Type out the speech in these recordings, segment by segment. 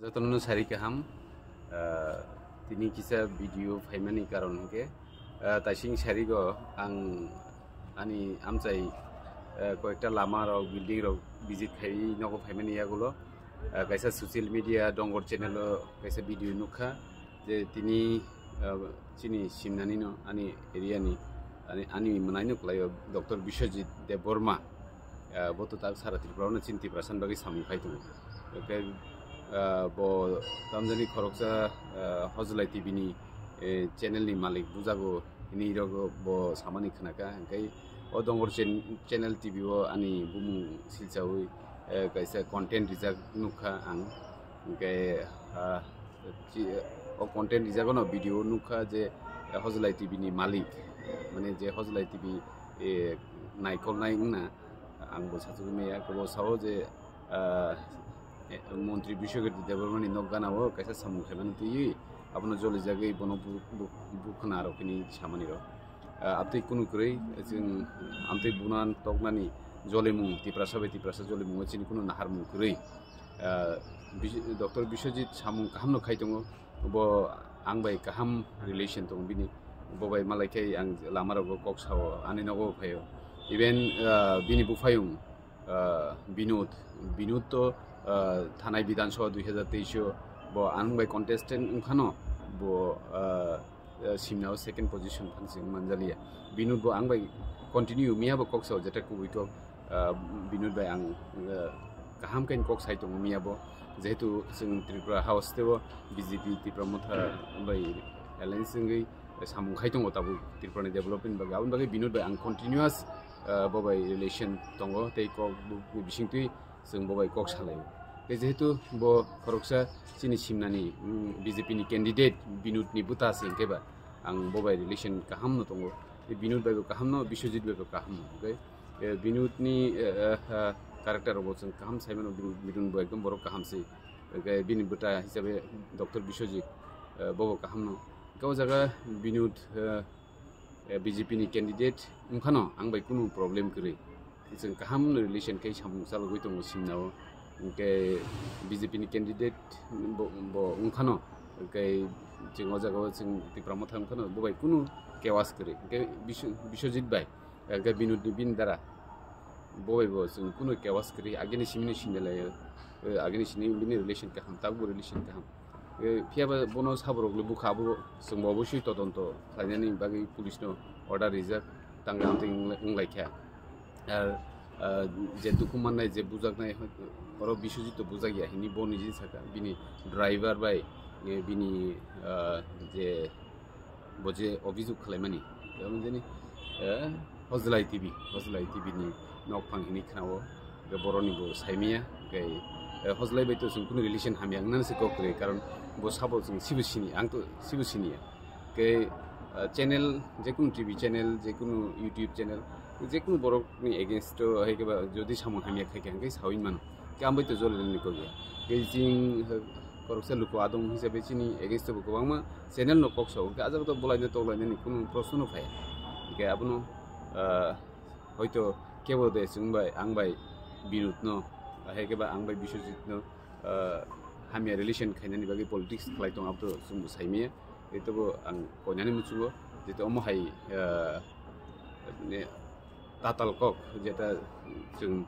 Jatonu sari kaham tini kisah video faimani karon ke tasing sari go ani amcai koekta lama rok building rok visit khai nogo faimani yagulo kaisa social media dongor channel kaisa video nukha je tini chini simnani no ani area ni ani manai nuklayo Dr. Bishojit Deborma boto tak sara Tripura no chinti prasan bagi samu khai tu bo tamjani khoroksa Hozlai TV ni channel ni malik bujago ini rogo bo samani khnaka kai o dongor channel TV o ani bumu silchawi kaisa content rijak nukha ang kai o content rijak no video nukha je Hozlai TV ni malik mane je Hozlai TV naikol nai na ang bo sachu meya ko sawo je Montri Bishojit Deborma ni nogana wo kaisa samu khaban ti apno joli jagai bono bukhna ro kini samani ro apti kunu krei jing amti bunan tognani jolemu tiprasa jolemu chini kunu nahar mu krei Dr. Bishojit samu kaham no khaitongo bo angbai kaham relation tong bini bo bai malai kai ang lamaro go koksawo ani nogo phayo even bini bufayung binut to Thanai Bidhan Sabha 2023 bo angbai contestant ungkhano bo simnao second position phansing manjalia binut bo angbai continue miya bo koksaw jeta kuito binut bai ang kaham kain koksai tong miya bo jehetu sing Tripura House tebo BJP Tripura Motha bai alliance ngai samung khai tong tabu Tripura ni development ba gaun bagai binut bai ang continuous bo bai relation tongo tei kok bisingtui sing bo bai kok salai jehetu bo khoroksa chini simnani BJP ni candidate binut ni buta sing keba ang bo bai relation kaham no tongo binut bai kaham no Bishojit bai kaham no binut ni character bo sing kaham saimano binut bai ekdom borok kaham se binut buta hisabe Dr. Bishojit bo kaham no kau jaga binut BJP ni candidate ungkhano ang bai kunu problem kri sing kaham no relation kai samung sal goi tongo simnao ke BJP ni candidate bo ungkhano kai jing o jaga sing Tripura Motha ungkhano bo bai kunu kewas kri ke Bishojit bai ke binut ni bin dara bo bai bo sing kunu kewas kri ageni simini simela ageni sini bini relation kaham tabu relation kaham phiaba bono saborok lubu khabo sing obosoi todonto khlainani bagi police no order rijak tangam ting unglaikha je dukuman nai je bujak nai oro Bishojit to bujak ya hini boni jin saka bini driver bai bini je boje obhijuk khlaimani yamon jeni Hozlai TV ni nokphang hini khnawo ge boroni bo saimia kai Hozlai bai to sing kunu relation hamyang nan se kokre karon bo sabo sing sibusini ang to sibusini ke channel je kunu TV channel je kunu YouTube channel je kunu borok ni against to hai ke ba jodi samung hamya khai ke sawin man ke ambai to jol ni ko ge ke jing koroksa luko adong hisabe chini against to bang ma channel no kokso ke aja to bolai ne to bolai ni kunu proshno no phai ke abuno hoito kebo de sungbai angbai binut no hai ke ba angbai Bishojit no hamya relation khainani bagi politics khlai tong abdo sung saimia itu bo ang konyani muchugo jeto omo hai ne tatal kok jeta sung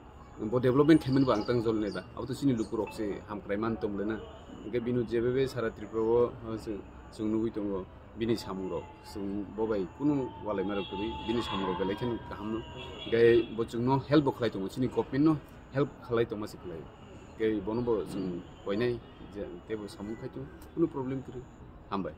bo development khaimani bang tang jol ne ba abto sini lukurok se hamkraiman tomlena ge binu jebebe sara Tripura sung nugui tongo bini samuro sung bobai kunu walai maro kuri bini samuro gelechen kaham no ge bo chung no help bo khlai tongo sini government no help khlai tong masi khlai ge bono bo sung koinai je tebo samung khai tu kunu problem kuri hambai